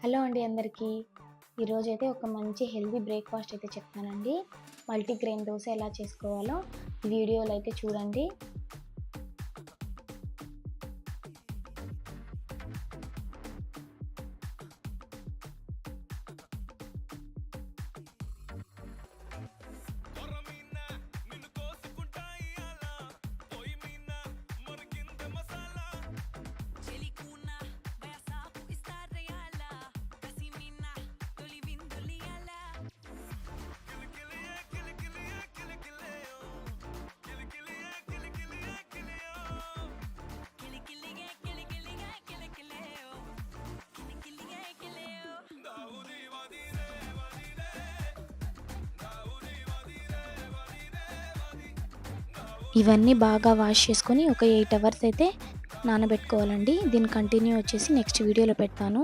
Hello అండి అందరికీ. ఈరోజైతే ఒక మంచి హెల్తీ బ్రేక్‌ఫాస్ట్ అయితే చెప్తానండి. మల్టీగ్రెయిన్ దోస ఎలా చేసుకోవాలో ఈ వీడియోలో అయితే చూడండి. ఇవన్నీ బాగా వాష్ చేసుకొని ఒక 8 అవర్స్ అయితే నానబెట్టుకోవాలండి. దీని కంటిన్యూ వచ్చేసి నెక్స్ట్ వీడియోలో పెడతాను.